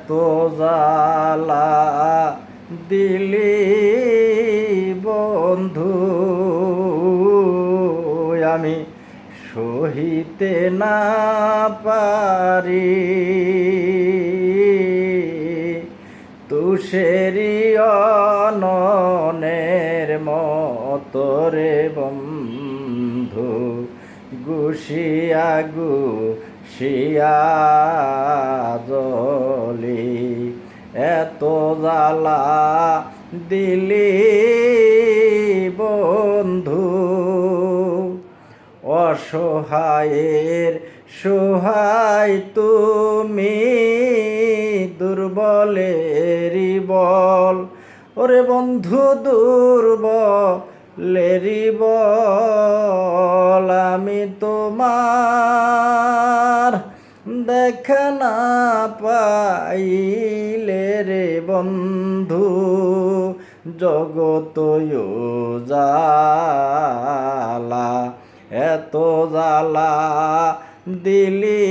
এত জ্বালা দিলি বন্ধু আমি সহিতে না পারি। তুষেরি অননের মতরে বন্ধু গুছিয়া গুছিয়া জলি এত জ্বালা দিলি বন্ধু অসহায়ের সহায় তুমি দুর্বলেরই বল ওরে বন্ধু দুর্বলেরই বল আমি তোমার দেখা না পাইলে রে বন্ধু জগত জ্বালা এত জ্বালা দিলি